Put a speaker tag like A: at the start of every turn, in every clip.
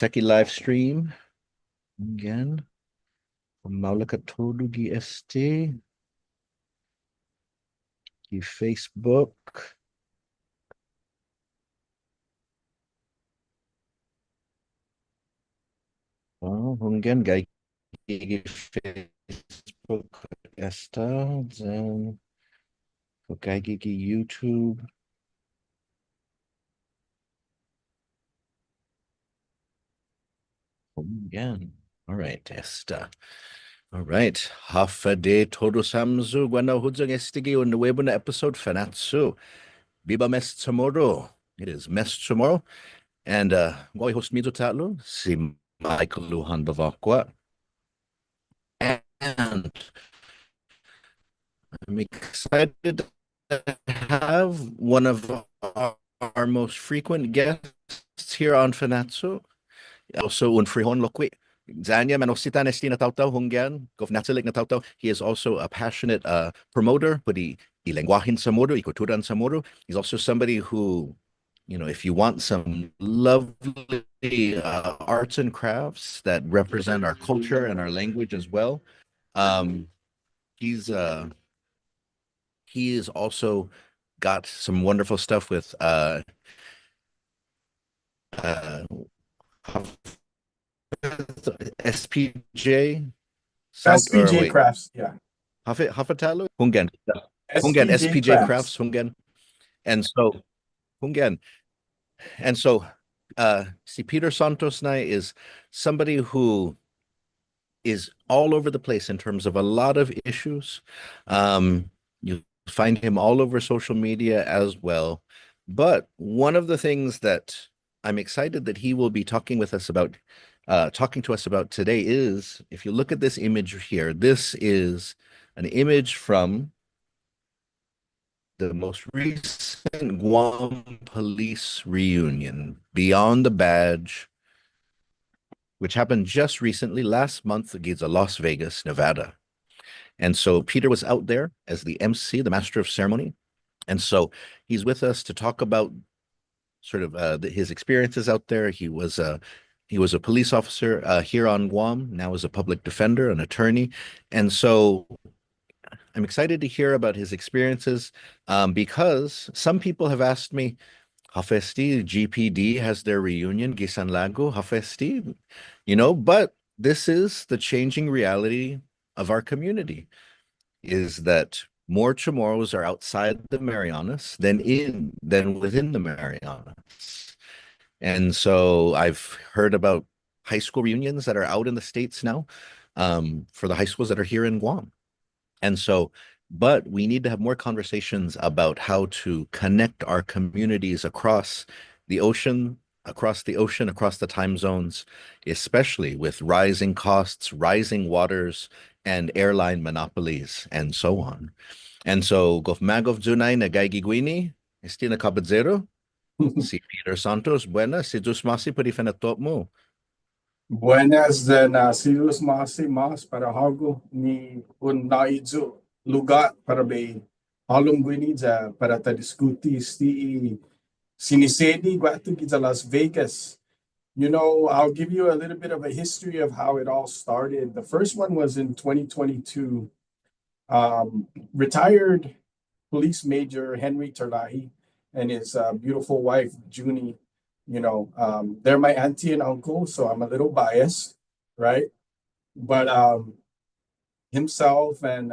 A: Techie live stream again. Maulakatodu ST. Facebook. Oh, again, guy Facebook esta, then guy YouTube. Again. All right, esta. All right. Hafa de todo samzu guana hudzang estigi on the web na episode Fanachu. Biba mes tomorrow. It is mes tomorrow. And why host me to tatlo? Si Michael Luhan Bavakwa. And I'm excited to have one of our most frequent guests here on Fanachu. Also un frihon lokwi. Zanya manosita nestina tautau hungyan, govnatilik na tautau. He is also a passionate promoter, but he ilengwahin samoro, ikuturan samoro. He's also somebody who, if you want some lovely arts and crafts that represent our culture and our language as well, um, he's he is also got some wonderful stuff with uh SPJ South or
B: SPJ
A: wait
B: Crafts, yeah.
A: Hafatalo Hungan
B: SPJ
A: SPJ
B: Crafts.
A: Crafts Hungan and so Hungan and so see Peter Santos Nai is somebody who is all over the place in terms of a lot of issues. You find him all over social media as well. But one of the things that I'm excited that he will be talking to us about today is if you look at this image here, this is an image from the most recent Guam Police Reunion, Beyond the Badge, which happened just recently, last month, at Las Vegas, Nevada. And so Peter was out there as the emcee, the master of ceremony. And so he's with us to talk about sort of his experiences out there. He was a police officer here on Guam, now is a public defender, an attorney. And so I'm excited to hear about his experiences because some people have asked me, Hafesti, GPD has their reunion, Gisan Lago, Hafesti, but this is the changing reality of our community, is that more Chamorros are outside the Marianas than within the Marianas. And so I've heard about high school reunions that are out in the States now for the high schools that are here in Guam. And so, but we need to have more conversations about how to connect our communities across the time zones, especially with rising costs, rising waters, and airline monopolies, and so on. And so, Gofmagov Junay na Gaigiguini, Estina Cabadzero, si Peter Santos, buenas, si Dusmasi Purifenatop mo.
B: Buenas na silus mas para hago ni un naidzu lugar para be halong gwinidza para ta diskuti sti sinisedi guatu kita Las Vegas. I'll give you a little bit of a history of how it all started. The first one was in 2022. Retired police major Henry Terlahi and his beautiful wife, Junie, they're my auntie and uncle, so I'm a little biased, right? But himself and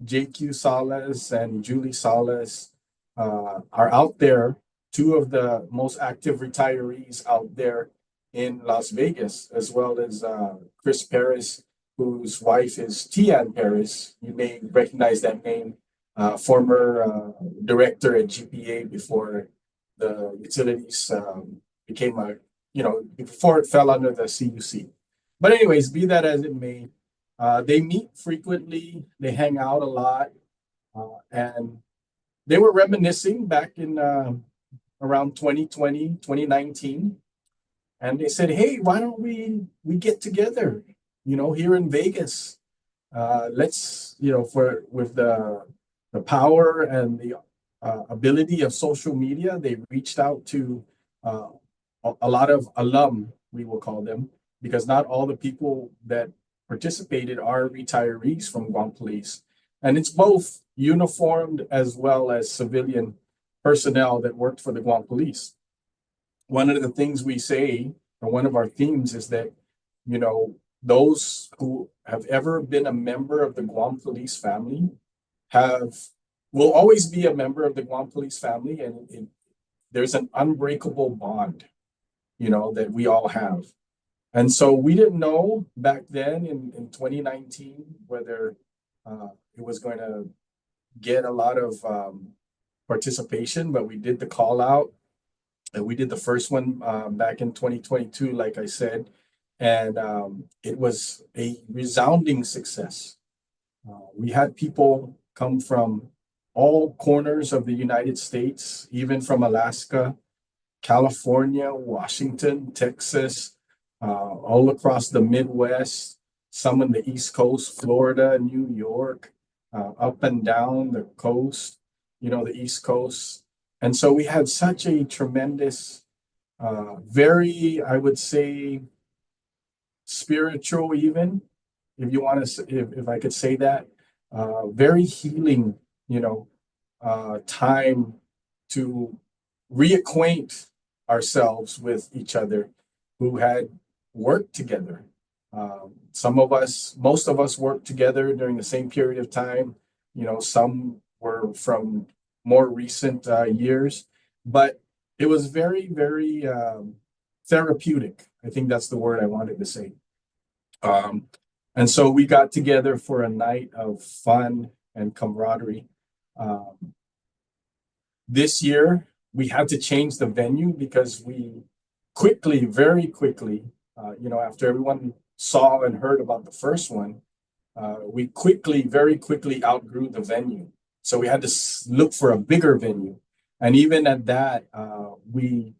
B: JQ Salas and Julie Salas are out there, two of the most active retirees out there in Las Vegas, as well as Chris Paris, whose wife is Tian Paris. You may recognize that name, former director at GPA before the utilities became before it fell under the CUC. But anyways, be that as it may, they meet frequently, they hang out a lot, and they were reminiscing back in around 2020, 2019. And they said, hey, why don't we get together, here in Vegas? Let's, with the power and the ability of social media, they reached out to a lot of alum we will call them, because not all the people that participated are retirees from Guam Police. And it's both uniformed as well as civilian personnel that worked for the Guam Police. One of the things we say, or one of our themes, is that, those who have ever been a member of the Guam Police family have will always be a member of the Guam Police family, and there's an unbreakable bond, that we all have. And so we didn't know back then in 2019 whether it was going to get a lot of participation, but we did the call out, and we did the first one back in 2022, like I said, and it was a resounding success. We had people come from all corners of the United States, even from Alaska, California, Washington, Texas, all across the Midwest, some on the East Coast, Florida, New York, up and down the coast, the East Coast. And so we had such a tremendous, very, I would say, spiritual, even, if you want to, if I could say that, very healing, time to reacquaint ourselves with each other who had worked together. Most of us worked together during the same period of time. Some were from more recent years, but it was very, very therapeutic. I think that's the word I wanted to say. And so we got together for a night of fun and camaraderie. This year, we had to change the venue because we quickly, very quickly, after everyone saw and heard about the first one, we quickly, very quickly outgrew the venue. So we had to look for a bigger venue. And even at that, we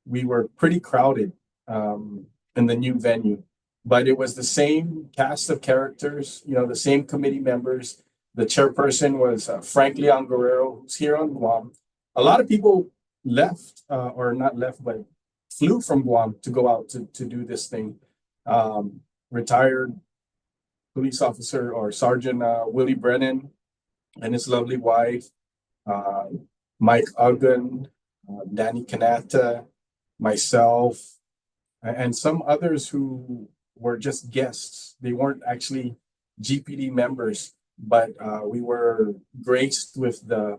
B: were pretty crowded in the new venue. But it was the same cast of characters, the same committee members. The chairperson was Frank Leon Guerrero, who's here on Guam. A lot of people left, or not left, but flew from Guam to go out to do this thing. Retired police officer or Sergeant Willie Brennan and his lovely wife, Mike Uggan, Danny Kanata, myself, and some others who were just guests. They weren't actually GPD members, but we were graced with the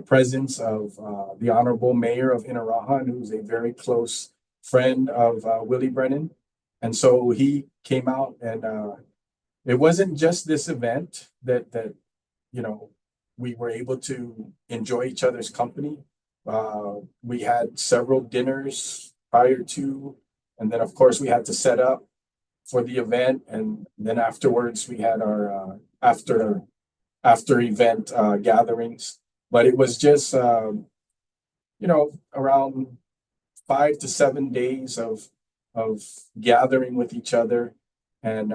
B: presence of the Honorable Mayor of Inarajan, who's a very close friend of Willie Brennan. And so he came out, and it wasn't just this event that we were able to enjoy each other's company. We had several dinners prior to, and then of course we had to set up for the event, and then afterwards we had our after event gatherings. But it was just around 5 to 7 days of gathering with each other and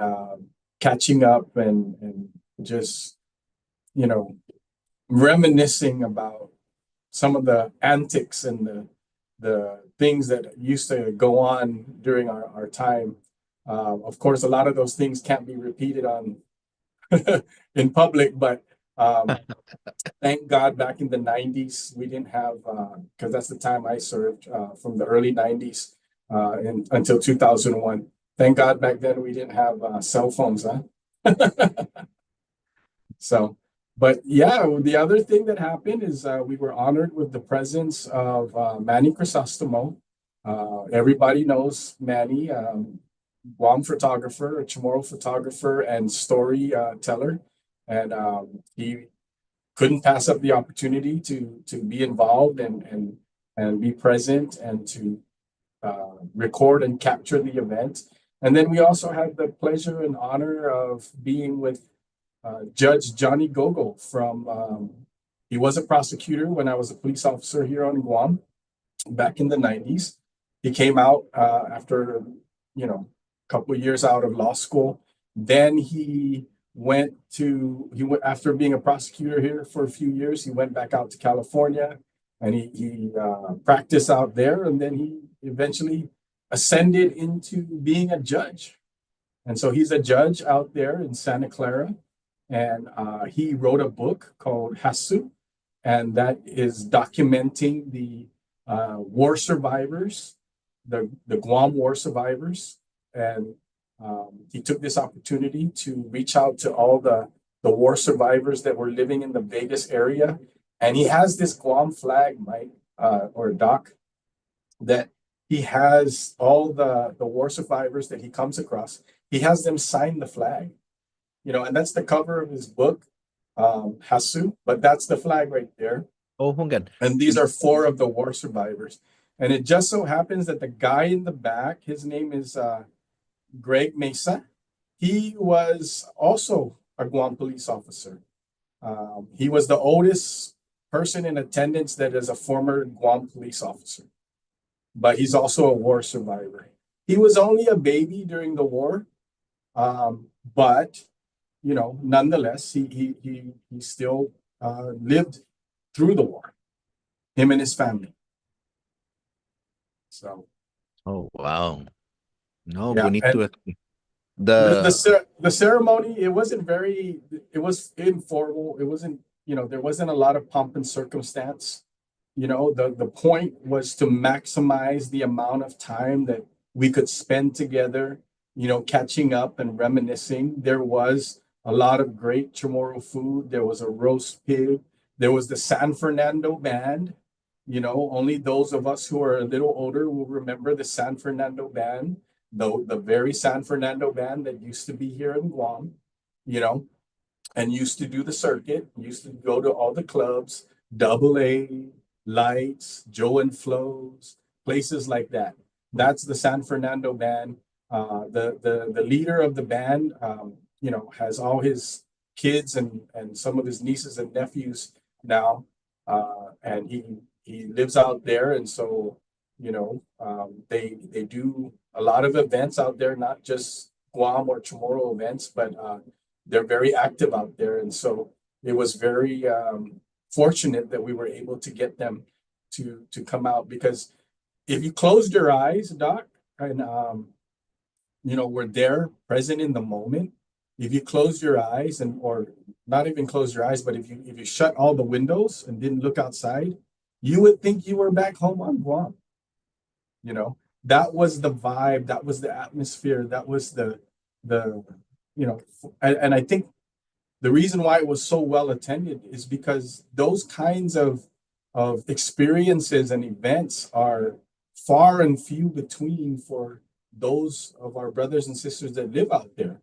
B: catching up and just reminiscing about some of the antics and the things that used to go on during our time. Of course, a lot of those things can't be repeated on in public, but thank God back in the 90s, we didn't have, because that's the time I served, from the early 90s until 2001. Thank God back then we didn't have cell phones, huh? So, but yeah, the other thing that happened is we were honored with the presence of Manny Crisostomo. Everybody knows Manny, Guam photographer, a Chamorro photographer, and storyteller. And he couldn't pass up the opportunity to be involved and be present and to record and capture the event. And then we also had the pleasure and honor of being with Judge Johnny Gogo from, he was a prosecutor when I was a police officer here on Guam back in the 90s. He came out after, a couple of years out of law school. Then he went after being a prosecutor here for a few years, he went back out to California and he practiced out there. And then he eventually ascended into being a judge. And so he's a judge out there in Santa Clara. And he wrote a book called Hasu, and that is documenting the war survivors, the Guam war survivors. And he took this opportunity to reach out to all the war survivors that were living in the Vegas area. And he has this Guam flag, Mike, or Doc, that he has all the war survivors that he comes across. He has them sign the flag, and that's the cover of his book, Hasu, but that's the flag right there.
A: Oh, Hungan.
B: And these are 4 of the war survivors. And it just so happens that the guy in the back, his name is Greg Mesa. He was also a Guam police officer. He was the oldest person in attendance that is a former Guam police officer, but he's also a war survivor. He was only a baby during the war, but nonetheless, he still lived through the war, him and his family. So,
A: Oh, wow. No,
B: yeah,
A: bonito.
B: the ceremony, it was informal. It wasn't, there wasn't a lot of pomp and circumstance. The point was to maximize the amount of time that we could spend together, catching up and reminiscing. There was a lot of great Chamorro food. There was a roast pig. There was the San Fernando band. Only those of us who are a little older will remember the San Fernando band, the very San Fernando band that used to be here in Guam, and used to do the circuit, used to go to all the clubs, Double A, Lights, Joe and Flo's, places like that. That's the San Fernando band. The leader of the band, has all his kids and some of his nieces and nephews now, and he lives out there, and so they do a lot of events out there, not just Guam or Chamorro events, but they're very active out there, and so it was very fortunate that we were able to get them to come out, because if you closed your eyes, Doc, and were there present in the moment, if you closed your eyes or not even close your eyes, but if you shut all the windows and didn't look outside, you would think you were back home on Guam. That was the vibe, that was the atmosphere, that was the and I think the reason why it was so well attended is because those kinds of experiences and events are far and few between for those of our brothers and sisters that live out there,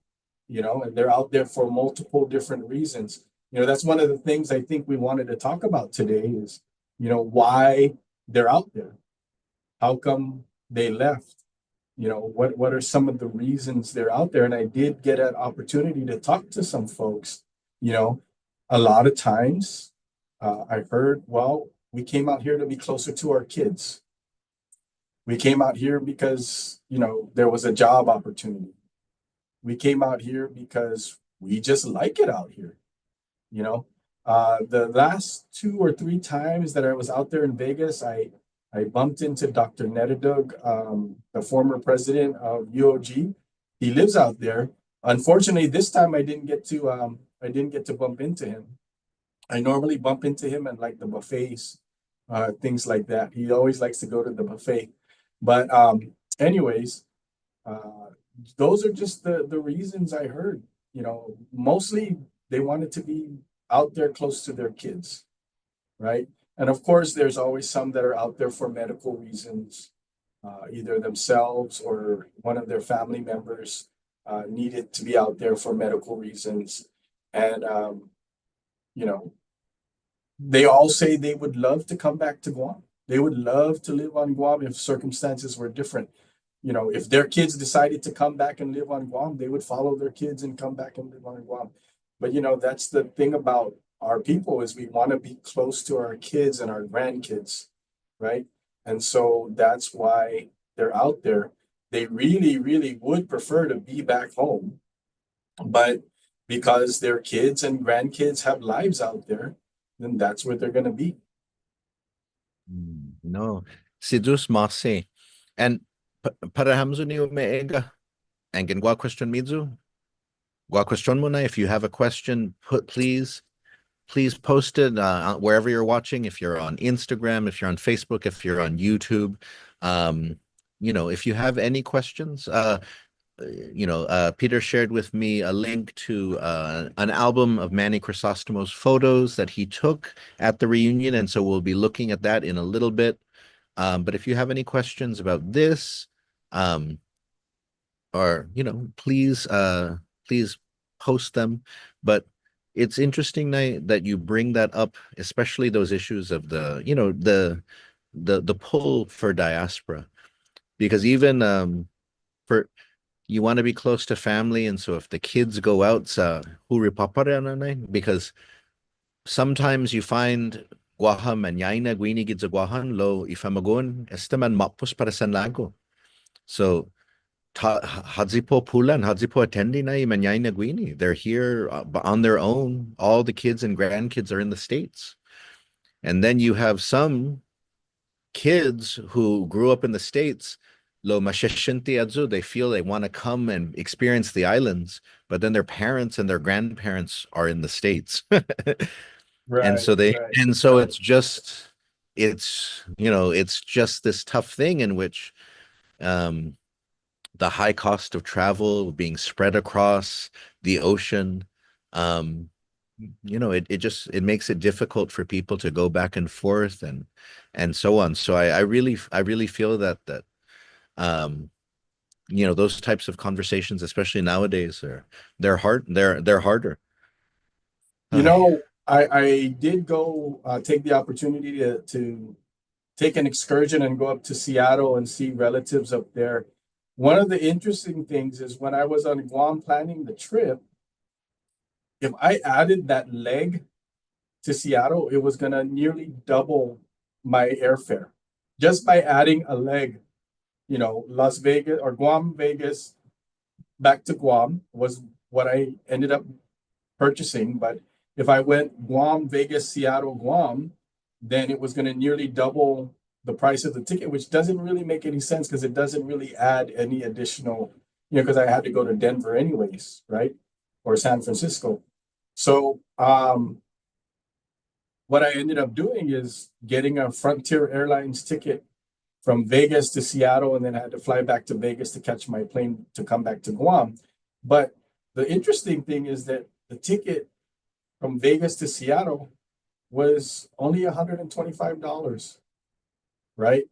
B: and they're out there for multiple different reasons. That's one of the things I think we wanted to talk about today is, why they're out there. How come they left? What are some of the reasons they're out there? And I did get an opportunity to talk to some folks. A lot of times I heard, well, we came out here to be closer to our kids. We came out here because, there was a job opportunity. We came out here because we just like it out here. The last 2 or 3 times that I was out there in Vegas, I bumped into Dr. Netadug, the former president of UOG. He lives out there. Unfortunately, this time I didn't get to bump into him. I normally bump into him at like the buffets, things like that. He always likes to go to the buffet. But anyways, those are just the reasons I heard. Mostly they wanted to be out there close to their kids, right? And of course, there's always some that are out there for medical reasons, either themselves or one of their family members needed to be out there for medical reasons. And, they all say they would love to come back to Guam. They would love to live on Guam if circumstances were different. If their kids decided to come back and live on Guam, they would follow their kids and come back and live on Guam. But, that's the thing about our people is we want to be close to our kids and our grandkids, right? And so that's why they're out there. They really, really would prefer to be back home, but because their kids and grandkids have lives out there, then that's where they're going to be.
A: No, Sidus Mase. And Para hamzu ni umeega. And gua question mizu. Gua question mo na. If you have a question, please post it wherever you're watching. If you're on Instagram, if you're on Facebook, if you're on YouTube, um, if you have any questions, Peter shared with me a link to an album of Manny Chrysostomo's photos that he took at the reunion, and so we'll be looking at that in a little bit. But if you have any questions about this, um, or please post them. But it's interesting that you bring that up, especially those issues of the pull for diaspora, because even for you want to be close to family, and so if the kids go out sa huri papare nanay, because sometimes you find guaham and yaina guini gids guahan lo ifamagon estaman mapus para san lago. So Hadzipo Pulan, Hadzipo Atendi na Manyai Naguini. They're here on their own. All the kids and grandkids are in the States. And then you have some kids who grew up in the States, Lo Masheshinti Adzu, they feel they want to come and experience the islands, but then their parents and their grandparents are in the States. And
B: Right,
A: so they
B: right.
A: and so it's just this tough thing in which um the high cost of travel being spread across the ocean, um it makes it difficult for people to go back and forth and so on. So I really feel that um those types of conversations, especially nowadays, they're harder.
B: You
A: uh,
B: know, I did go take the opportunity to take an excursion and go up to Seattle and see relatives up there. One of the interesting things is when I was on Guam planning the trip, if I added that leg to Seattle, it was gonna nearly double my airfare just by adding a leg. Las Vegas or Guam, Vegas, back to Guam was what I ended up purchasing. But if I went Guam, Vegas, Seattle, Guam, then it was going to nearly double the price of the ticket, which doesn't really make any sense because it doesn't really add any additional, because I had to go to Denver anyways, right? Or San Francisco. So what I ended up doing is getting a Frontier Airlines ticket from Vegas to Seattle, and then I had to fly back to Vegas to catch my plane to come back to Guam. But the interesting thing is that the ticket from Vegas to Seattle was only $125, right?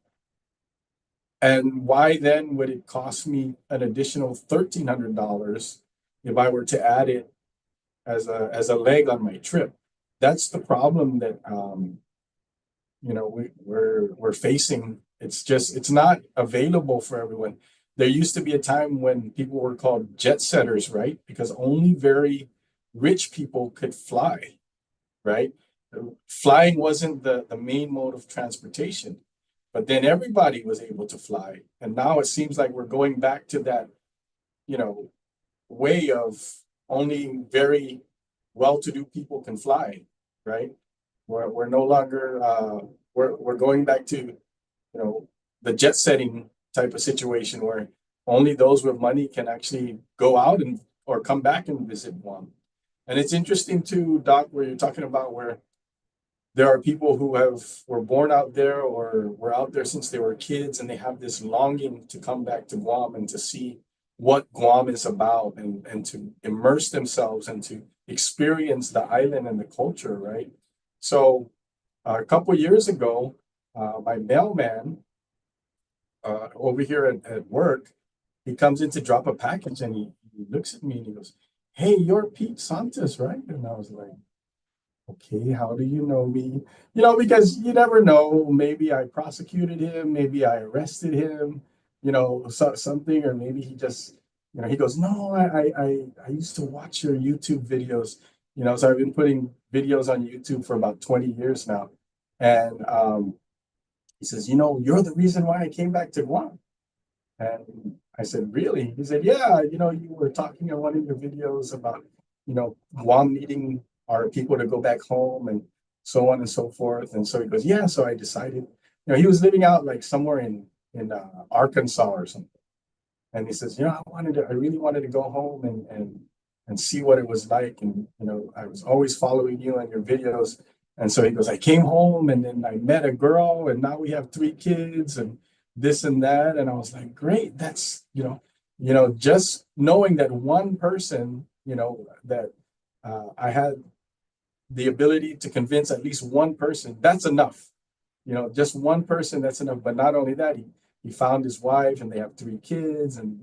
B: And why then would it cost me an additional $1,300 if I were to add it as a leg on my trip? That's the problem that we're facing. It's not available for everyone. There used to be a time when people were called jet setters, right? Because only very rich people could fly, right? Flying wasn't the main mode of transportation, but then everybody was able to fly. And now it seems like we're going back to that, you know, way of only very well-to-do people can fly, right? We're no longer we're going back to the jet setting type of situation where only those with money can actually go out and or come back and visit Guam. And it's interesting too, Doc, where you're talking about where there are people who were born out there or were out there since they were kids and they have this longing to come back to Guam and to see what Guam is about and to immerse themselves and to experience the island and the culture, right? So a couple of years ago, my mailman over here at work, he comes in to drop a package and he looks at me and he goes, "Hey, you're Pete Santos, right?" And I was like, "Okay, how do you know me?" Because you never know. Maybe I prosecuted him, maybe I arrested him, something, or maybe he just, he goes, "No, I used to watch your YouTube videos." So I've been putting videos on YouTube for about 20 years now. And he says, "You're the reason why I came back to Guam." And I said, "Really?" He said, "Yeah, you were talking in one of your videos about, Guam needing our people to go back home and so on and so forth." And so he goes, "Yeah." So I decided, he was living out like somewhere in Arkansas or something. And he says, I really wanted to go home and see what it was like. And I was always following you and your videos. And so he goes, I came home and then I met a girl and now we have 3 kids and this and that. And I was like, great, that's just knowing that one person, that I had the ability to convince at least one person, that's enough. Just one person, that's enough. But not only that, he found his wife and they have 3 kids and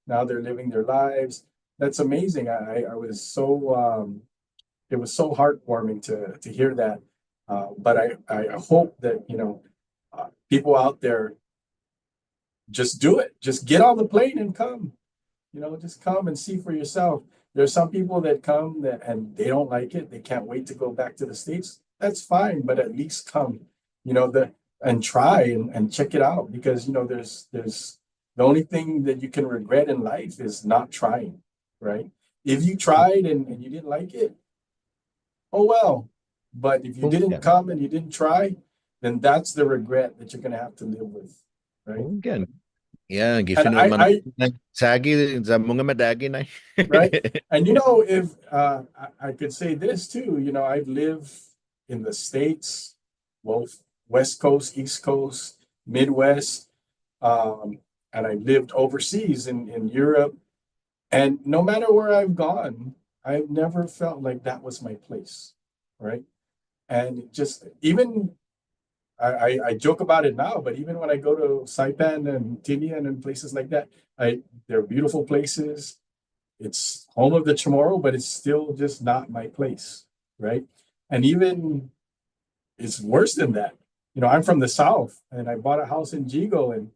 B: now they're living their lives. That's amazing. I was so it was so heartwarming to hear that. But I hope that people out there just do it. Just get on the plane and come. Just come and see for yourself. There's some people that come and they don't like it. They can't wait to go back to the States. That's fine, but at least come. And try and check it out, because there's the only thing that you can regret in life is not trying, right? If you tried and you didn't like it, oh well. But if you didn't come and you didn't try, then that's the regret that you're gonna have to live with, right?
A: Again, yeah,
B: And
A: sagi sa mga madagi na.
B: right. And if I could say this too, I've lived in the States, both West Coast, East Coast, Midwest, and I lived overseas in Europe. And no matter where I've gone, I've never felt like that was my place, right? And just even I joke about it now, but even when I go to Saipan and Tinian and places like that, they're beautiful places. It's home of the Chamorro, but it's still just not my place, right? And even it's worse than that. I'm from the South and I bought a house in Jigo, and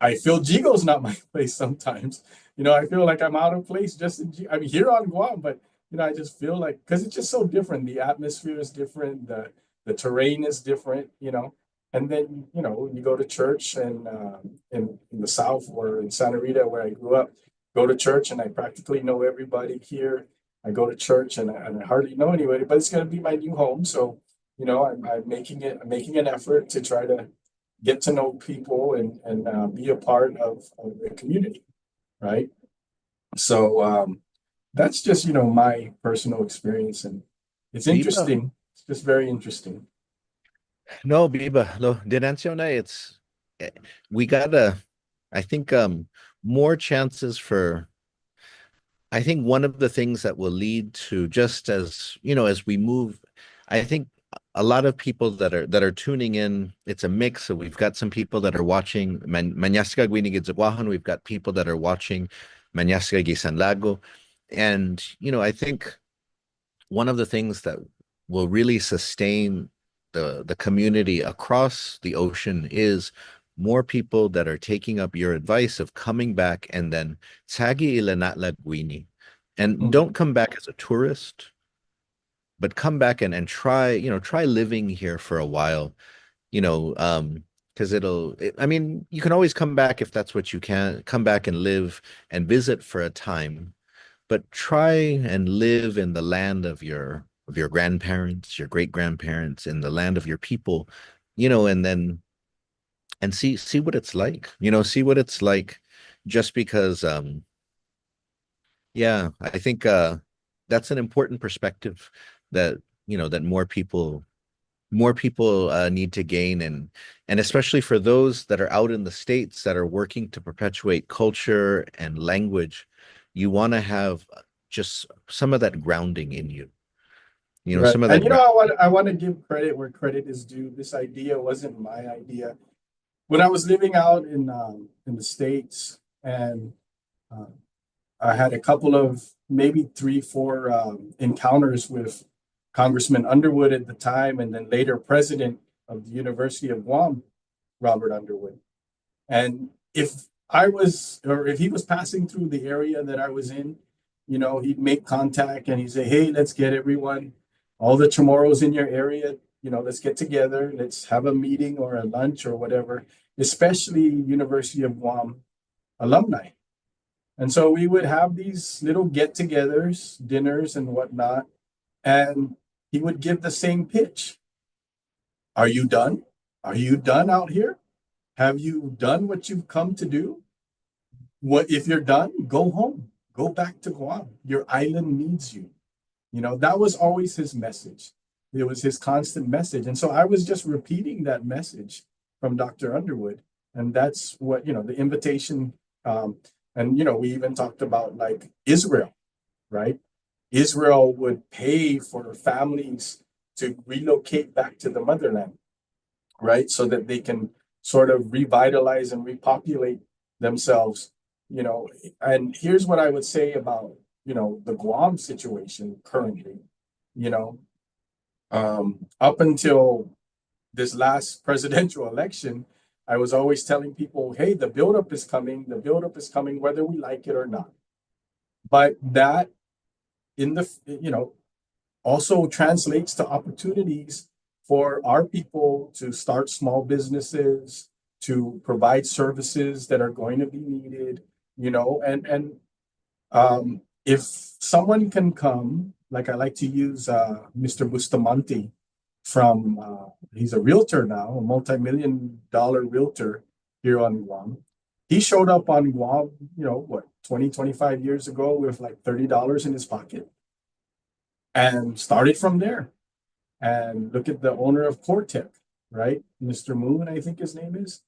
B: I feel Jigo's not my place sometimes. I feel like I'm out of place just in Jigo. I mean, here on Guam, but I just feel like, because it's just so different. The atmosphere is different. The terrain is different. And then you go to church and in the South or in Santa Rita where I grew up, go to church and I practically know everybody here. I go to church and I hardly know anybody, but it's going to be my new home. So I'm making an effort to try to get to know people and be a part of the community, right? So that's just my personal experience, and it's
A: Biba.
B: interesting. It's just very interesting.
A: No, Biba. No, Denancio na, eh, we gotta, I think more chances for I think one of the things that will lead to, just as as we move, I think a lot of people that are tuning in, it's a mix. So we've got some people that are watching Manyaska Guinigidzaguahan, we've got people that are watching Manyaska Gisan Lago. And I think one of the things that will really sustain the community across the ocean is more people that are taking up your advice of coming back and then Tsagi Ilanat Laguini. And
B: Mhm.
A: don't come back as a tourist, but come back and try, try living here for a while, because I mean, you can always come back if that's what you can, come back and live and visit for a time, but try and live in the land of your grandparents, your great grandparents, in the land of your people, and then and see what it's like, see what it's like, just because yeah, I think that's an important perspective that that more people need to gain, and especially for those that are out in the States that are working to perpetuate culture and language, you want to have just some of that grounding in you.
B: Right.
A: Some of
B: And
A: that ground.
B: I want to give credit where credit is due. This idea wasn't my idea. When I was living out in the States, and uh, I had a couple of maybe 3, 4 encounters with Congressman Underwood at the time, and then later president of the University of Guam, Robert Underwood. And if he was passing through the area that I was in, he'd make contact and he'd say, "Hey, let's get everyone, all the Chamorros in your area, let's get together, let's have a meeting or a lunch or whatever," especially University of Guam alumni. And so we would have these little get-togethers, dinners and whatnot, and he would give the same pitch. Are you done? Are you done out here? Have you done what you've come to do? What if you're done? Go home. Go back to Guam. Your island needs you. You know, that was always his message. It was his constant message. And so I was just repeating that message from Dr. Underwood. And that's what, you know, the invitation. And, you know, we even talked about like Israel, right? Israel would pay for families to relocate back to the motherland, right? So that they can sort of revitalize and repopulate themselves, you know. And here's what I would say about, you know, the Guam situation currently, you know, up until this last presidential election, I was always telling people, hey, the buildup is coming, the buildup is coming, whether we like it or not. But that in the, you know, also translates to opportunities for our people to start small businesses, to provide services that are going to be needed, you know. If someone can come, like I like to use Mr. Bustamante from, he's a realtor now, a multi-million-dollar realtor here on Guam. He showed up on Guam, you know, what, 20, 25 years ago with like $30 in his pocket and started from there. And look at the owner of Cortec, right? Mr. Moon, I think his name is.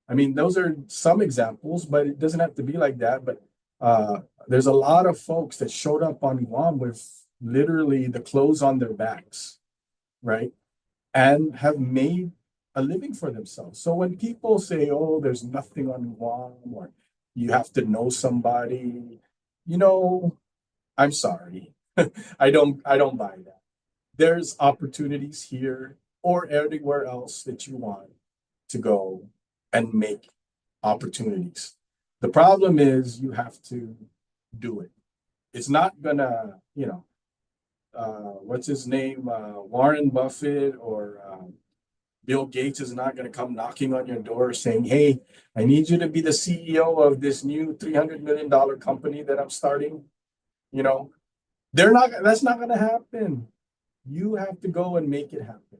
B: I mean, those are some examples, but it doesn't have to be like that. But there's a lot of folks that showed up on Guam with literally the clothes on their backs, right? And have made a living for themselves. So when people say, oh, there's nothing on Guam, or you have to know somebody, you know, I'm sorry. I don't buy that. There's opportunities here or everywhere else that you want to go and make opportunities. The problem is you have to do it. It's not gonna, you know, what's his name? Warren Buffett or Bill Gates is not gonna come knocking on your door saying, hey, I need you to be the CEO of this new $300 million company that I'm starting. You know, that's not gonna happen. You have to go and make it happen.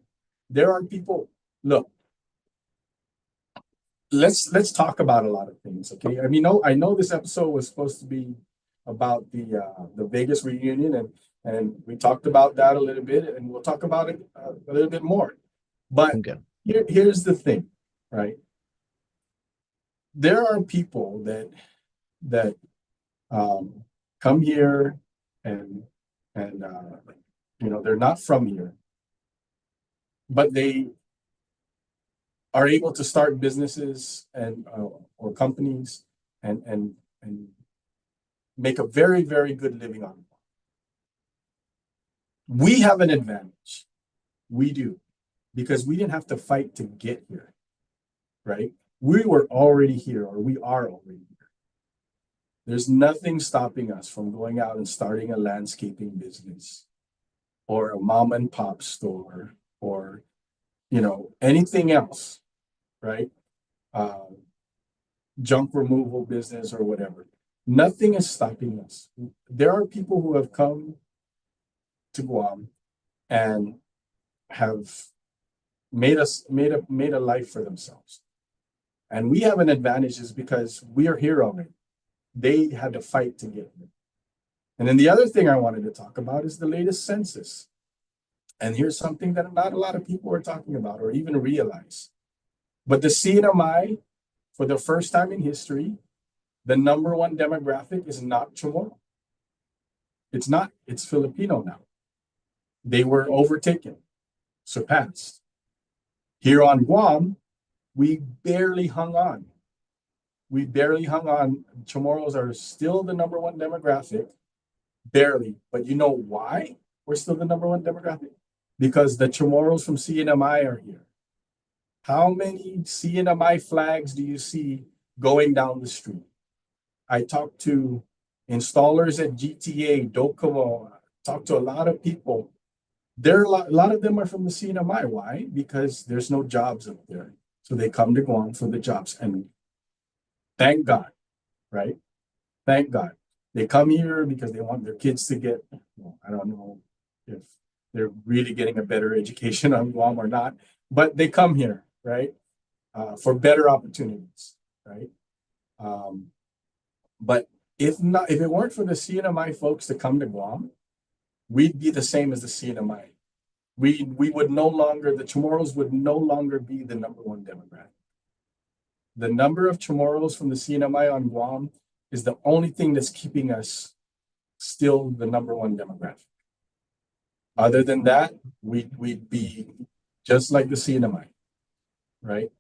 B: There are people, look, let's talk about a lot of things, okay? I mean, I know this episode was supposed to be about the Vegas reunion, and we talked about that a little bit, and we'll talk about it a little bit more. But
A: Okay.
B: here's the thing, right? There are people that come here and you know, they're not from here, but they are able to start businesses and or companies and make a very, very good living on it. We have an advantage. We do, because we didn't have to fight to get here, right? We were already here, or we are already here. There's nothing stopping us from going out and starting a landscaping business or a mom and pop store or, you know, anything else, right? Junk removal business or whatever. Nothing is stopping us. There are people who have come to Guam and have made a life for themselves. And we have an advantage is because we are here already. They had to fight to get here. And then the other thing I wanted to talk about is the latest census. And here's something that not a lot of people are talking about or even realize. But the CNMI, for the first time in history, the number one demographic is not Chamorro. It's not. It's Filipino now. They were overtaken, surpassed. Here on Guam, we barely hung on. We barely hung on. Chamorros are still the number one demographic, barely. But you know why we're still the number one demographic? Because the Chamorros from CNMI are here. How many CNMI flags do you see going down the street? I talked to installers at GTA, Docomo, talked to a lot of people. A lot of them are from the CNMI. Why? Because there's no jobs up there. So they come to Guam for the jobs. And thank God, right? Thank God. They come here because they want their kids to get, well, I don't know if they're really getting a better education on Guam or not, but they come here, right? for better opportunities, right? But if it weren't for the CNMI folks to come to Guam, we'd be the same as the CNMI. We would no longer, the Chamorros would no longer be the number one demographic. The number of Chamorros from the CNMI on Guam is the only thing that's keeping us still the number one demographic. Other than that, we'd be just like the CNMI, right?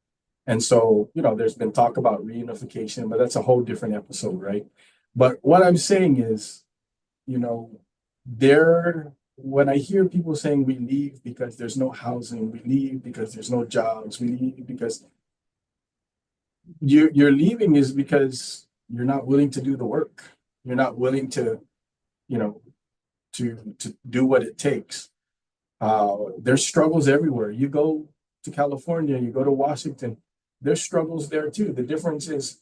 B: And so, there's been talk about reunification, but that's a whole different episode, right? But what I'm saying is, when I hear people saying we leave because there's no housing, we leave because there's no jobs, we leave because you're leaving is because you're not willing to do the work. You're not willing to, to do what it takes. There's struggles everywhere. You go to California, you go to Washington, there's struggles there too. The difference is,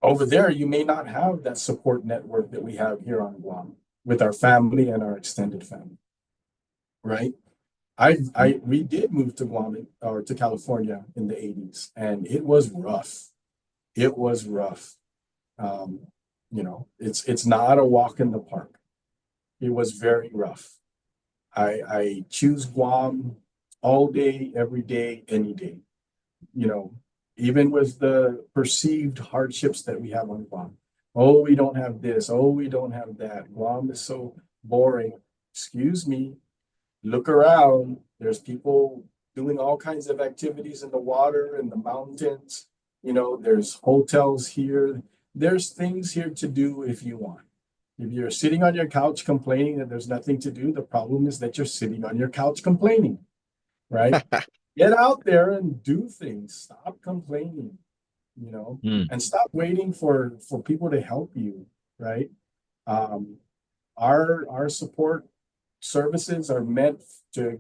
B: over there, you may not have that support network that we have here on Guam with our family and our extended family, right? We did move to Guam or to California in the 80s, and it was rough. It was rough. It's not a walk in the park. It was very rough. I choose Guam all day, every day, any day. Even with the perceived hardships that we have on Guam. Oh, we don't have this. Oh, we don't have that. Guam is so boring. Excuse me. Look around. There's people doing all kinds of activities in the water, in the mountains. There's hotels here. There's things here to do if you want. If you're sitting on your couch complaining that there's nothing to do, the problem is that you're sitting on your couch complaining, right? Get out there and do things. Stop complaining, and stop waiting for people to help you, right? Our support services are meant to,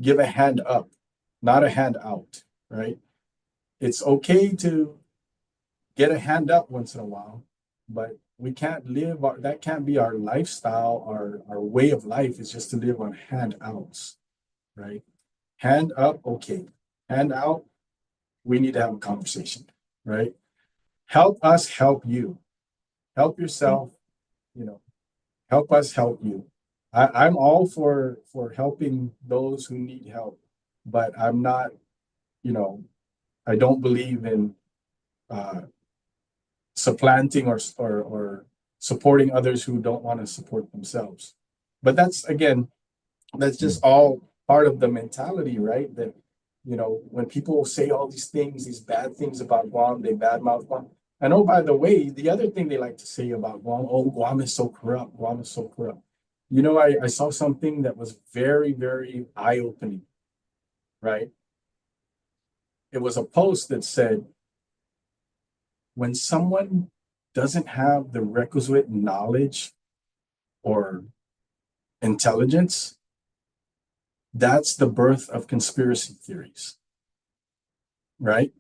B: give a hand up, not a hand out, right? It's okay to get a hand up once in a while, but we can't that can't be our lifestyle. Our way of life is just to live on handouts, right? Hand up, okay. Hand out, we need to have a conversation, right? Help us help you. Help yourself, help us help you. I'm all for helping those who need help, but I'm not, I don't believe in supplanting or supporting others who don't want to support themselves. But that's just all part of the mentality, right? That, when people say all these things, these bad things about Guam, they badmouth Guam. And oh, by the way, the other thing they like to say about Guam, oh, Guam is so corrupt. Guam is so corrupt. I saw something that was very, very eye-opening, right? It was a post that said, when someone doesn't have the requisite knowledge or intelligence, that's the birth of conspiracy theories, right?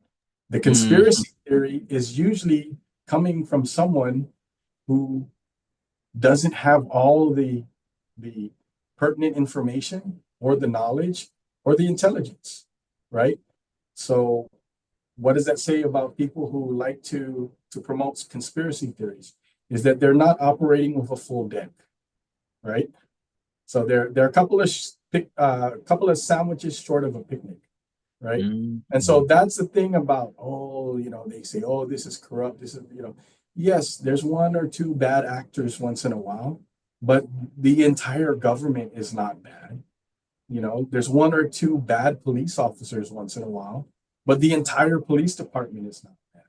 B: The conspiracy theory is usually coming from someone who doesn't have all the pertinent information or the knowledge or the intelligence, right? So what does that say about people who like to promote conspiracy theories? Is that they're not operating with a full deck, right? So they're a couple of sandwiches short of a picnic, right? And so that's the thing about, they say, oh, this is corrupt. This is, yes, there's one or two bad actors once in a while, but the entire government is not bad. There's one or two bad police officers once in a while, but the entire police department is not bad.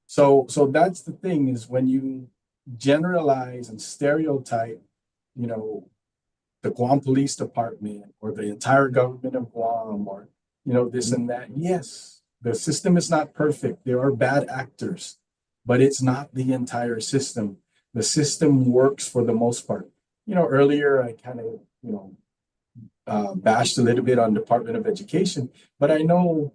B: So that's the thing, is when you generalize and stereotype, the Guam Police Department or the entire government of Guam, or this and that. Yes, the system is not perfect. There are bad actors, but it's not the entire system. The system works for the most part. Earlier I kind of bashed a little bit on Department of Education, but I know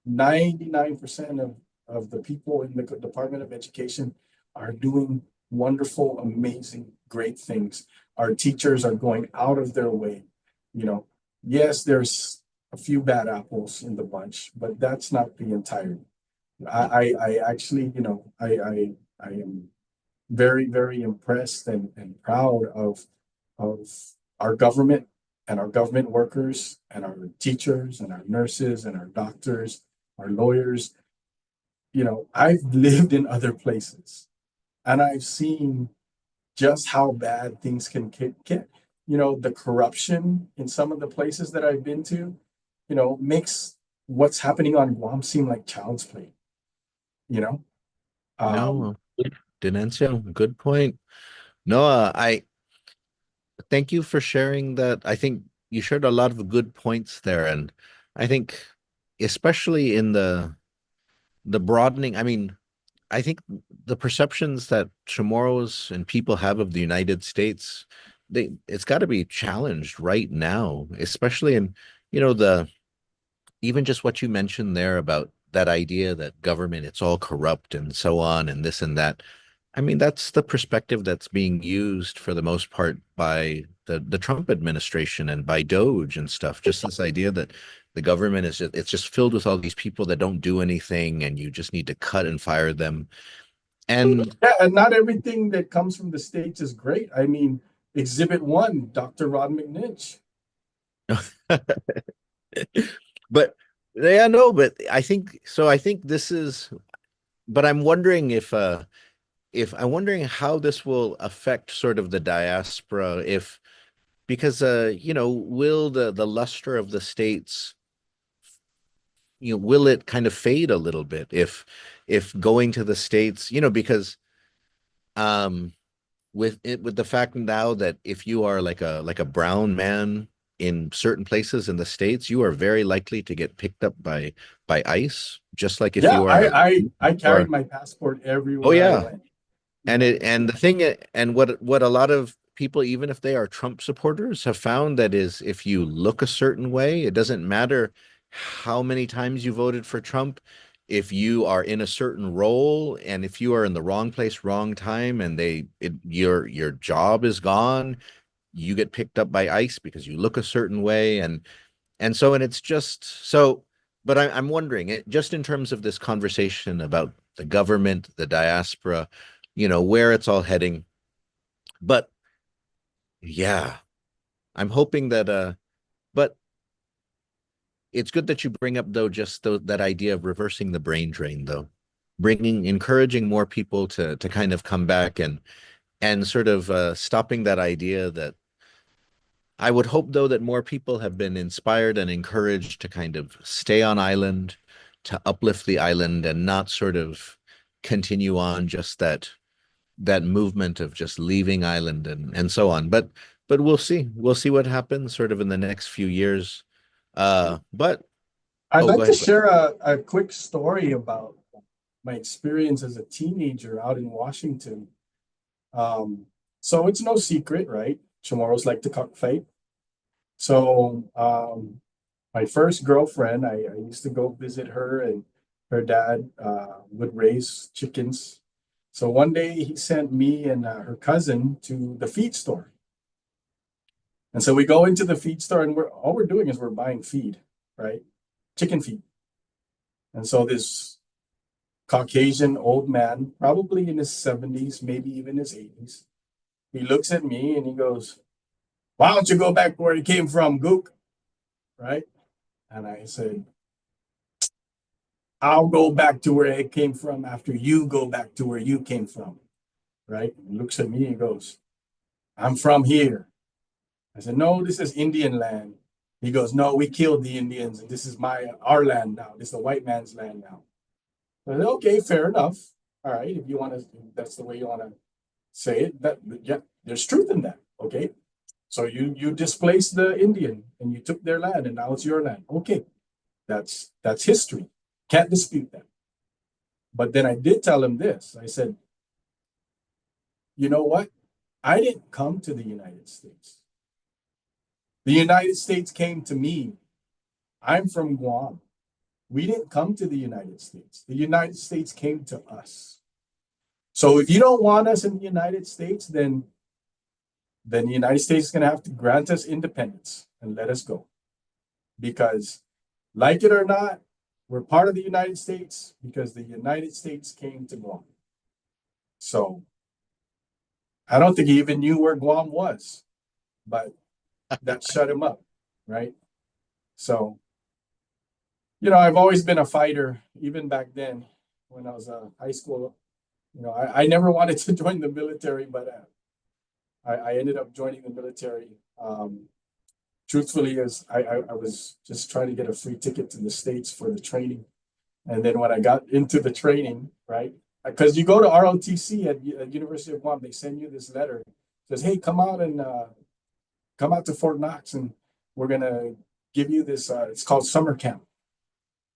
B: 99% of the people in the Department of Education are doing wonderful, amazing, great things. Our teachers are going out of their way, yes, there's a few bad apples in the bunch, but that's not the entirety. I actually, I am very, very impressed and proud of our government and our government workers and our teachers and our nurses and our doctors, our lawyers. I've lived in other places and I've seen just how bad things can get. The corruption in some of the places that I've been to, makes what's happening on Guam seem like child's play, you know? Um,
A: No, Denuncio, good point. No, I thank you for sharing that. I think you shared a lot of good points there, and I think especially in the broadening, I mean, I think the perceptions that Chamorros and people have of the United States, it's got to be challenged right now, especially in, the even just what you mentioned there about that idea that government, it's all corrupt and so on and this and that. I mean, that's the perspective that's being used for the most part by the Trump administration and by Doge and stuff. Just this idea that the government is just, it's just filled with all these people that don't do anything and you just need to cut and fire them. And
B: yeah, and not everything that comes from the States is great. I mean, Exhibit One, Dr. Rod McNinch.
A: but yeah, no, but I think so. I think this is, but I'm wondering if I'm wondering how this will affect sort of the diaspora, if because will the luster of the states, will it kind of fade a little bit if going to the states, because um with the fact now that if you are like a brown man in certain places in the states, you are very likely to get picked up by ICE, just like if
B: Yeah,
A: you are
B: I carried
A: or
B: my passport
A: oh
B: everywhere I
A: yeah.
B: went. You
A: And
B: know,
A: it and the thing and what a lot of people, even if they are Trump supporters, have found that is if you look a certain way, it doesn't matter how many times you voted for Trump. If you are in a certain role and if you are in the wrong place, wrong time, and your job is gone, you get picked up by ICE because you look a certain way, and it's just so. But I'm wondering, just in terms of this conversation about the government, the diaspora, where it's all heading. But yeah, I'm hoping that but it's good that you bring up though just that idea of reversing the brain drain though. Encouraging more people to kind of come back and sort of stopping that idea that I would hope though that more people have been inspired and encouraged to kind of stay on island, to uplift the island and not sort of continue on just that movement of just leaving island and so on. But we'll see. We'll see what happens sort of in the next few years. But
B: I'd
A: oh,
B: like
A: go
B: to
A: ahead. Go
B: share a quick story about my experience as a teenager out in Washington. Um, so it's no secret, right? Chamorros like to cockfight. So my first girlfriend, I used to go visit her, and her dad would raise chickens. So one day he sent me and her cousin to the feed store. And so we go into the feed store, and we're doing is we're buying feed, right? Chicken feed. And so this Caucasian old man, probably in his 70s, maybe even his 80s, he looks at me and he goes, "Why don't you go back to where you came from, Gook?" Right? And I said, "I'll go back to where I came from after you go back to where you came from." Right? He looks at me and goes, "I'm from here." I said, "No, this is Indian land." He goes, "No, we killed the Indians, and this is our land now. This is the white man's land now." I said, "Okay, fair enough. All right, if you want to, that's the way you want to say it. That yeah, there's truth in that. Okay, so you displaced the Indian and you took their land, and now it's your land. Okay, that's history. Can't dispute that." But then I did tell him this. I said, "You know what? I didn't come to the United States. The United States came to me. I'm from Guam. We didn't come to the United States. The United States came to us. So if you don't want us in the United States, then the United States is going to have to grant us independence and let us go." because, like it or not, we're part of the United States because the United States came to Guam. So I don't think he even knew where Guam was, but that shut him up, right? So, I've always been a fighter, even back then when I was a high school. I never wanted to join the military, but I ended up joining the military. Truthfully, as I was just trying to get a free ticket to the States for the training. And then when I got into the training, right? Because you go to ROTC at University of Guam, they send you this letter. It says, hey, come out to Fort Knox and we're gonna give you this it's called summer camp,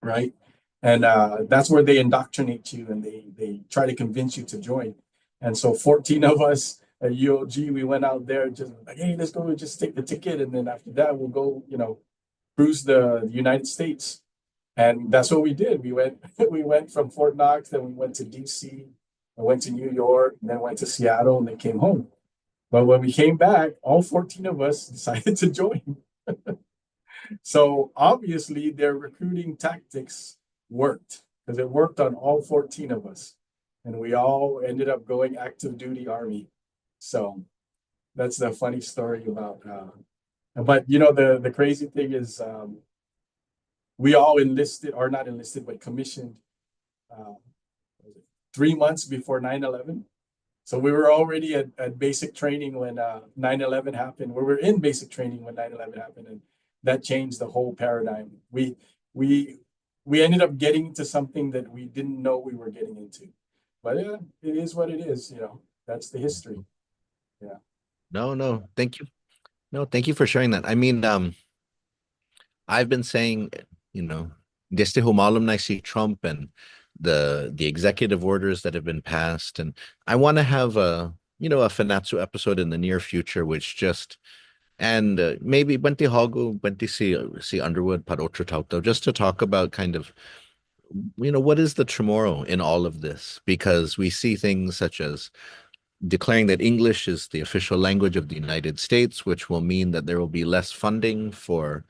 B: right? And that's where they indoctrinate you and they try to convince you to join. And so 14 of us at UOG, we went out there just like, hey, let's go just take the ticket. And then after that, we'll go, cruise the United States. And that's what we did. We went from Fort Knox, then we went to DC, I went to New York, and then went to Seattle, and then came home. But when we came back, all 14 of us decided to join. So obviously their recruiting tactics worked because it worked on all 14 of us. And we all ended up going active duty Army. So that's the funny story about but the crazy thing is we all enlisted, or not enlisted, but commissioned uh, 3 months before 9/11. So we were already at basic training when 9/11 happened. We were in basic training when 9/11 happened, and that changed the whole paradigm. We we ended up getting into something that we didn't know we were getting into. But yeah, it is what it is. That's the history. Yeah.
A: No, no, thank you. No, thank you for sharing that. I mean, I've been saying, desde humalum na si Trump and the executive orders that have been passed, and I want to have a Fanachu episode in the near future, which just and maybe Benti Hago, Benti si Underwood, Pat Otro Tauto, just to talk about kind of what is the tomorrow in all of this, because we see things such as declaring that English is the official language of the United States, which will mean that there will be less funding for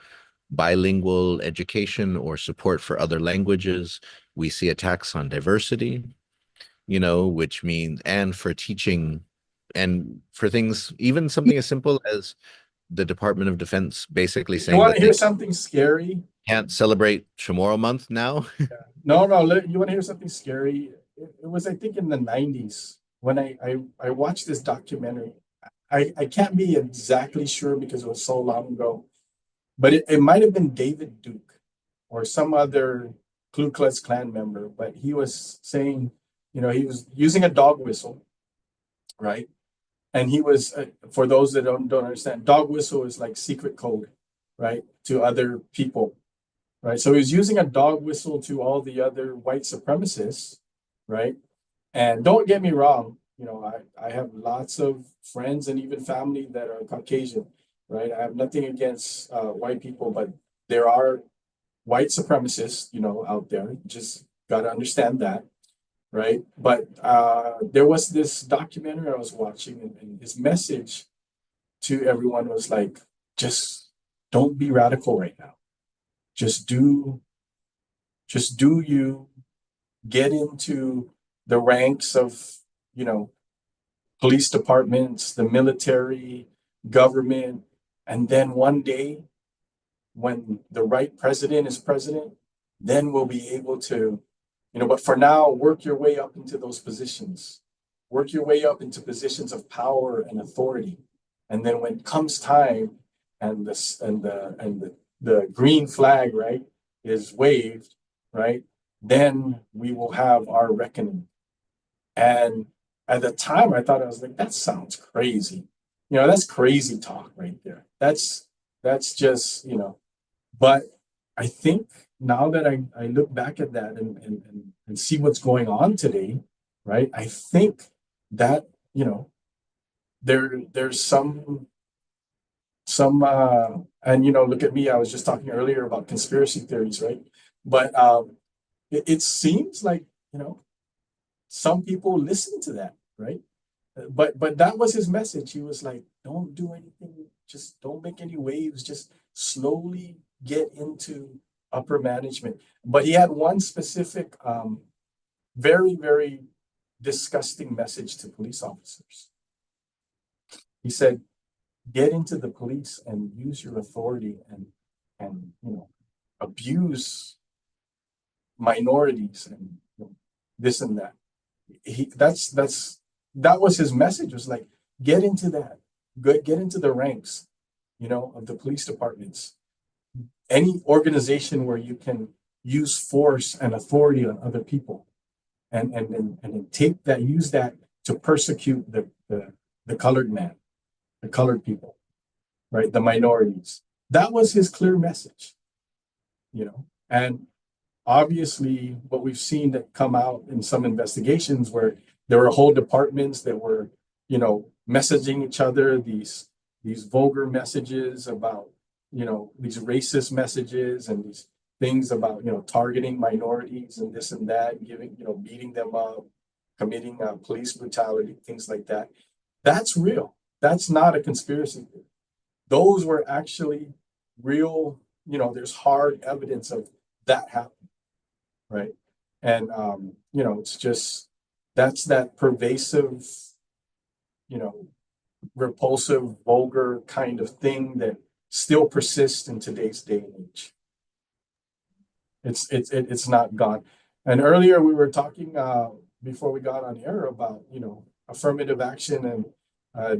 A: bilingual education or support for other languages. We see attacks on diversity, which means, and for teaching and for things, even something as simple as the Department of Defense basically
B: You
A: saying
B: want to
A: that
B: hear
A: they
B: something scary?
A: can't celebrate Chamorro month now.
B: No, no. You want to hear something scary? It was, I think, in the 90s when I watched this documentary. I can't be exactly sure because it was so long ago, but it might have been David Duke or some other Ku Klux Klan member. But he was saying, he was using a dog whistle, right? And he was, for those that don't understand, dog whistle is like secret code, right, to other people, right? So he was using a dog whistle to all the other white supremacists, right? And don't get me wrong, I have lots of friends and even family that are Caucasian, right? I have nothing against white people, but there are white supremacists, out there. Just got to understand that, right? But there was this documentary I was watching, and his message to everyone was like, just don't be radical right now. Just do, just do you get into the ranks of, police departments, the military, government, and then one day when the right president is president, then we'll be able to, but for now, work your way up into those positions, work your way up into positions of power and authority. And then when it comes time and the green flag, right, is waved, right, then we will have our reckoning. And at the time, I thought, I was like, that sounds crazy. That's crazy talk right there. That's just, but I think now that I look back at that and see what's going on today, right? I think that, there's some and look at me, I was just talking earlier about conspiracy theories, right? But it seems like, some people listen to that, right? But that was his message. He was like, don't do anything, just don't make any waves, just slowly get into upper management. But he had one specific, very, very disgusting message to police officers. He said, get into the police and use your authority and abuse minorities and this and that. That was his message. It was like, get into that, get into the ranks, of the police departments, any organization where you can use force and authority on other people, and then use that to persecute the colored man, the colored people, right, the minorities. That was his clear message, and obviously what we've seen that come out in some investigations where there were whole departments that were, messaging each other these vulgar messages about, these racist messages and these things about, targeting minorities and this and that, beating them up, committing police brutality, things like that. That's real. That's not a conspiracy theory. Those were actually real, there's hard evidence of that happening, right? And, it's just, that's that pervasive, repulsive, vulgar kind of thing that still persists in today's day and age. It's not gone. And earlier we were talking before we got on air about, affirmative action and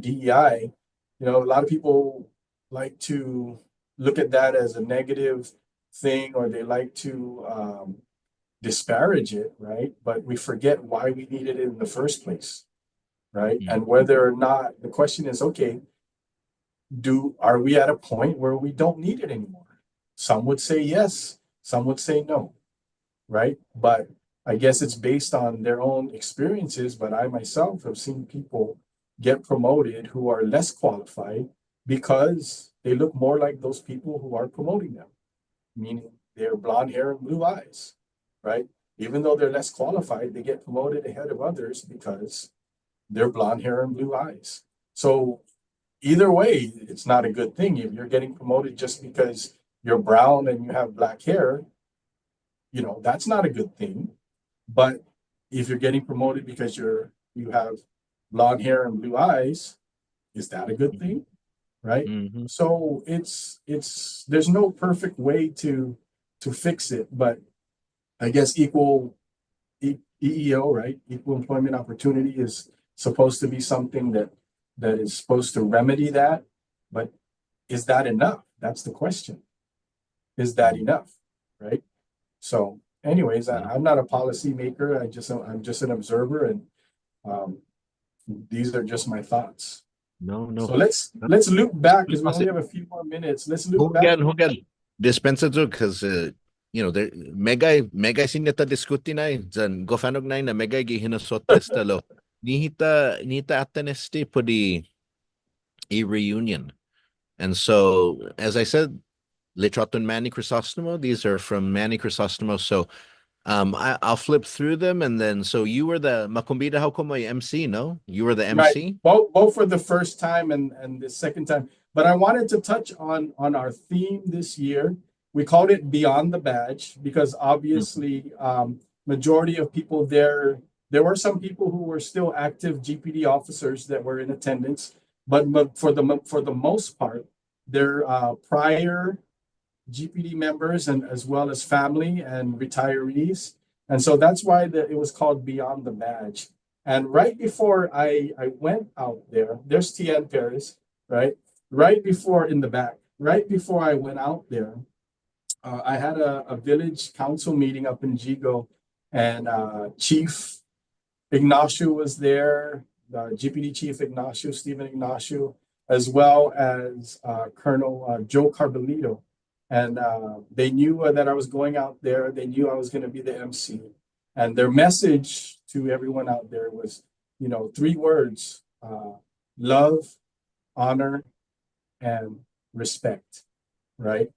B: DEI. A lot of people like to look at that as a negative thing, or they like to disparage it, right? But we forget why we needed it in the first place, right?
A: Mhm.
B: And whether or not, the question is, okay, are we at a point where we don't need it anymore? Some would say yes, some would say no, right? But I guess it's based on their own experiences. But I myself have seen people get promoted who are less qualified because they look more like those people who are promoting them, meaning they're blonde hair and blue eyes, right? Even though they're less qualified, they get promoted ahead of others because they're blonde hair and blue eyes. So either way, it's not a good thing. If you're getting promoted just because you're brown and you have black hair, that's not a good thing. But if you're getting promoted because you have blonde hair and blue eyes, is that a good thing? Right?
A: Mhm.
B: So there's no perfect way to fix it, but I guess EEO, right? Equal employment opportunity is supposed to be something that is supposed to remedy that. But is that enough? That's the question. Is that enough? Right? So anyways, I'm not a policy maker. I'm just an observer, and um, these are just my thoughts.
A: No, no.
B: So let's loop back because we only have a few more minutes. Let's loop back.
A: Hugen, dispensa to because there mega sineta diskuti na zan gofanog na mega gihinasot testalo. Nihita atenesti po the reunion. And so, as I said, Litratun Manny Chrysostomo, these are from Manny Chrysostomo. So I'll flip through them, and then so you were the Makumbida Hakomoy MC, no? You were the
B: Right.
A: MC?
B: Both for the first time and the second time. But I wanted to touch on our theme this year. We called it Beyond the Badge because obviously majority of people there were some people who were still active GPD officers that were in attendance, but for the most part, they're prior GPD members and as well as family and retirees. And so that's why it was called Beyond the Badge. And right before I went out there, there's Tien Paris, right? Right before in the back, right before I went out there, I had a village council meeting up in Jigo, and Chief Ignacio was there, GPD Chief Ignacio, Stephen Ignacio, as well as Colonel Joe Carbolito. And they knew that I was going out there. They knew I was going to be the MC. And their message to everyone out there was, 3 words: love, honor, and respect, right?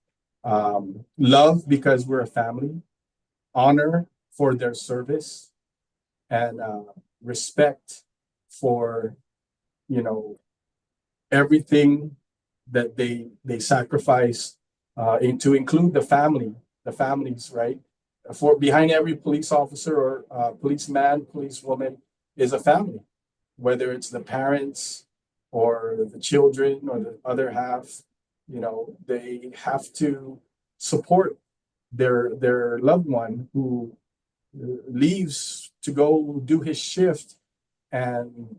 B: Love because we're a family, honor for their service, and respect for, everything that they sacrificed and to include the families, right? For behind every police officer or policeman, policewoman is a family, whether it's the parents or the children or the other half. You know, they have to support their loved one who leaves to go do his shift, and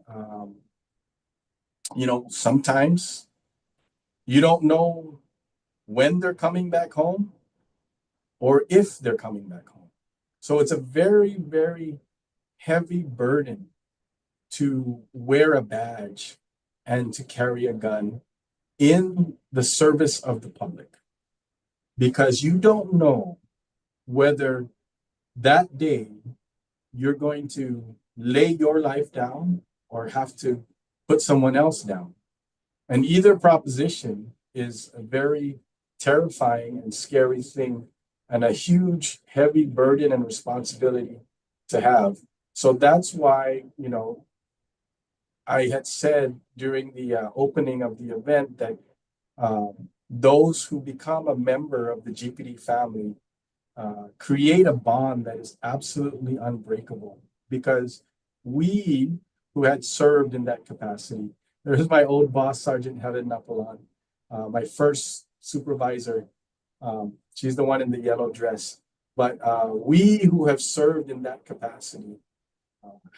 B: you know, sometimes you don't know when they're coming back home or if they're coming back home. So it's a very, very heavy burden to wear a badge and to carry a gun in the service of the public, because you don't know whether that day you're going to lay your life down or have to put someone else down. And either proposition is a very terrifying and scary thing, and a huge, heavy burden and responsibility to have. So that's why, you know, I had said during the opening of the event that those who become a member of the GPD family create a bond that is absolutely unbreakable, because we who had served in that capacity, there's my old boss, Sergeant Helen Napolan, my first supervisor. She's the one in the yellow dress. But we who have served in that capacity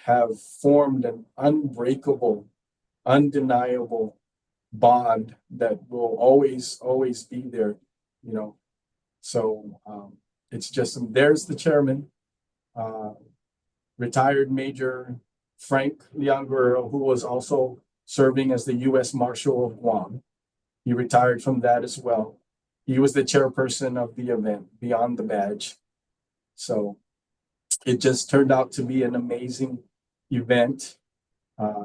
B: have formed an unbreakable, undeniable bond that will always, always be there, you know. So it's just, there's the chairman, uh, retired Major Frank Leon Guerrero, who was also serving as the U.S. Marshal of Guam. He retired from that as well. He was the chairperson of the event, Beyond the Badge. So it just turned out to be an amazing event.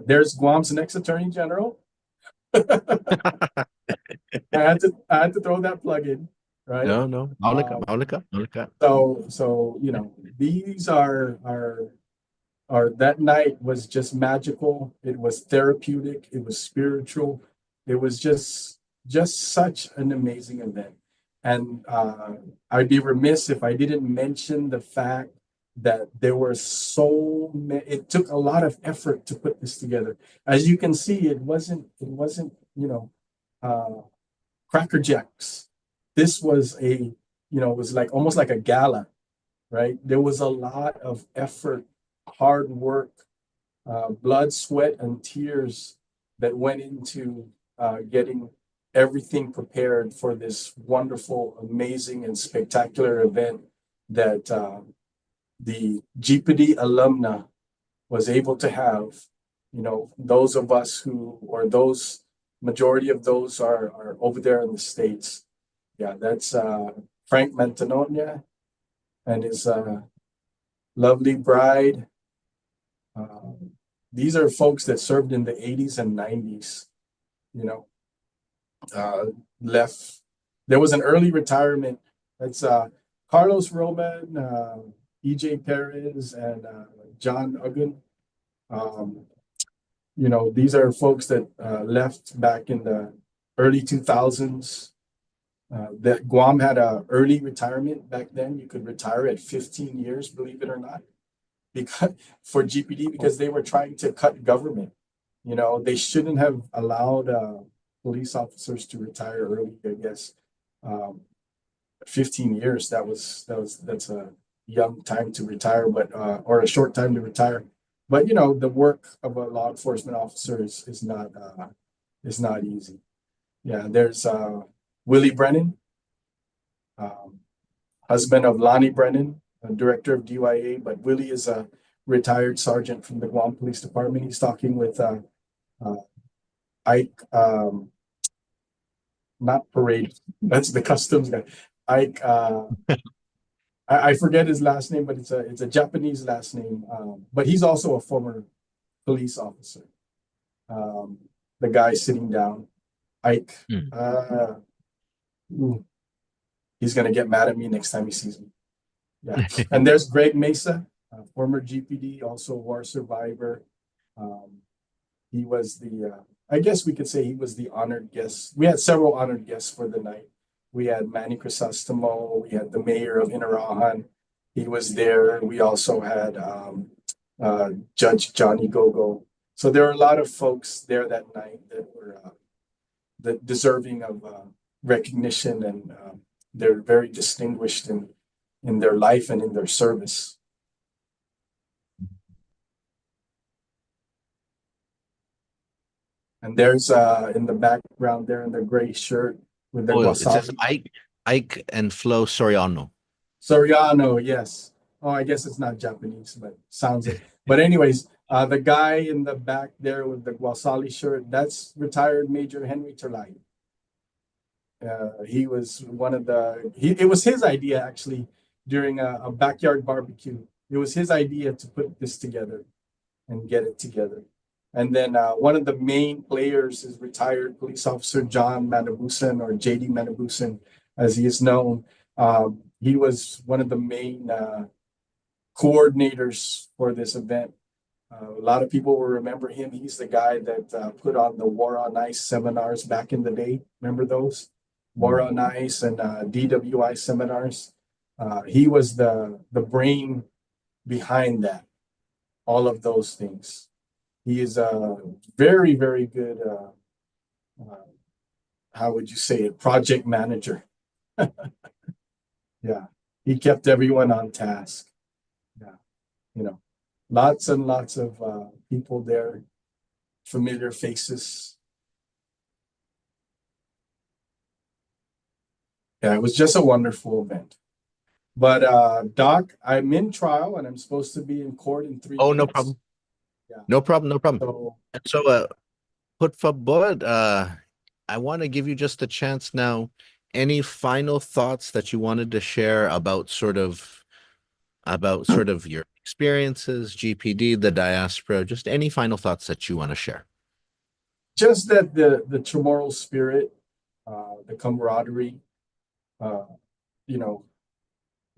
B: There's Guam's next Attorney General. I had to throw that plug in, right?
A: No, no. Maulika,
B: Um,
A: Maulika, Maulika.
B: so you know, these are that night was just magical. It was therapeutic. It was spiritual. It was just such an amazing event. And I'd be remiss if I didn't mention the fact that there were so many. It took a lot of effort to put this together. As you can see, it wasn't you know, Cracker Jacks. This was it was like almost like a gala, right? There was a lot of effort, hard work, blood, sweat, and tears that went into getting everything prepared for this wonderful, amazing, and spectacular event that the GPD alumna was able to have. You know, those of us who, or those majority of those are over there in the States. Yeah, that's Frank Mantegnonia and his lovely bride. Uh, these are folks that served in the 80s and 90s, you know, left. There was an early retirement. That's Carlos Roman, EJ Perez, and John Uggan. Um, you know, these are folks that left back in the early 2000s. That Guam had a early retirement back then. You could retire at 15 years, believe it or not, because for GPD, because they were trying to cut government. You know, they shouldn't have allowed police officers to retire early. I guess 15 years. That's a young time to retire, but or a short time to retire. But you know, the work of a law enforcement officer is not easy. Yeah, there's Willie Brennan, um, husband of Lonnie Brennan, director of DYA, but Willie is a retired sergeant from the Guam Police Department. He's talking with Ike, not Parade, that's the customs guy. Ike, I forget his last name, but it's a Japanese last name. But he's also a former police officer. The guy sitting down, Ike.
A: Mm.
B: Ooh, he's gonna get mad at me next time he sees me. Yeah, and there's Greg Mesa, former GPD, also war survivor. Um, he was the, I guess we could say he was the honored guest. We had several honored guests for the night. We had Manny Crisostomo. We had the mayor of Inarajan. He was there. We also had Judge Johnny Gogo. So there were a lot of folks there that night that were deserving of recognition, and they're very distinguished in their life and in their service. And there's in the background there in the gray shirt with the
A: It says
B: wasabi.
A: Ike and Flo Soriano.
B: Soriano, yes. Oh, I guess it's not Japanese, but sounds it. But anyways, the guy in the back there with the Guasali shirt, that's retired Major Henry Terlai. He was one of it was his idea actually during a backyard barbecue. It was his idea to put this together and get it together. And then one of the main players is retired police officer John Manabusan, or JD Manabusan, as he is known. He was one of the main coordinators for this event. A lot of people will remember him. He's the guy that put on the War on Ice seminars back in the day. Remember those? War on Ice and DWI seminars. He was the brain behind that, all of those things. He is a very, very good, how would you say it, project manager. Yeah, he kept everyone on task. Yeah, lots and lots of people there, familiar faces. Yeah, it was just a wonderful event. But Doc, I'm in trial and I'm supposed to be in court in 3
A: Oh,
B: days.
A: no problem.
B: Yeah.
A: No problem. No problem.
B: So
A: So, put forward, I want to give you just a chance now. Any final thoughts that you wanted to share about sort of your experiences, GPD, the diaspora, just any final thoughts that you want to share?
B: just that the tomorrow spirit, the camaraderie, uh, you know,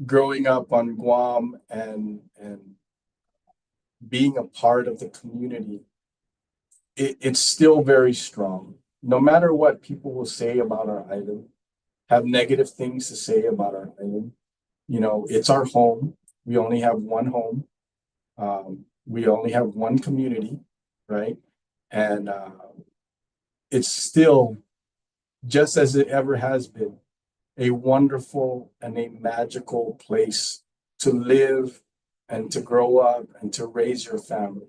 B: growing up on Guam and being a part of the community, it's still very strong. No matter what people will say about our island, have negative things to say about our island, it's our home. We only have one home. We only have one community, right? And it's still, just as it ever has been, a wonderful and a magical place to live and to grow up and to raise your family,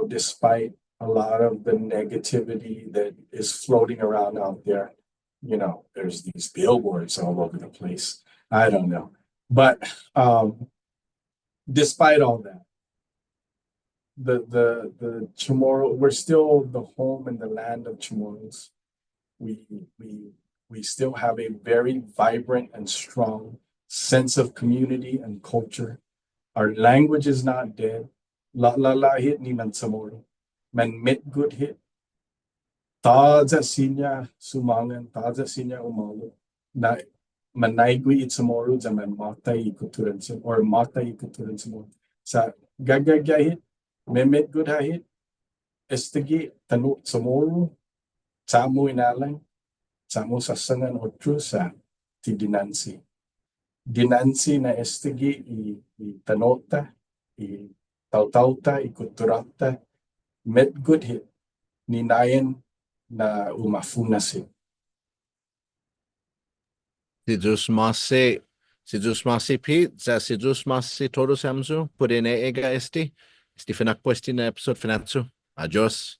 B: despite a lot of the negativity that is floating around out there. There's these billboards all over the place. I don't know. But despite all that, the Chamorro, we're still the home and the land of Chamorros. We we still have a very vibrant and strong sense of community and culture. Our language is not dead. La la la hit ni man samoro. Man mit good hit. Taza sinya sumangan, taza sinya umalo. Na manaigwi it samoro za man mata ikuturan sim or mata ikuturan samoro. Sa gagagya hit, memit good ha hit. Estigi tanut samoro. Samu inalang. Samu sasangan otro sa ti dinansi. Dinansi na estigi i tanota, i tautauta, i kuturata, met good hit, ninayan na umafunasin.
A: Si Diyos masi Pete, si Diyos masi todos samsu, pwede na ega esti Fanachu na episode Fanachu. Adios.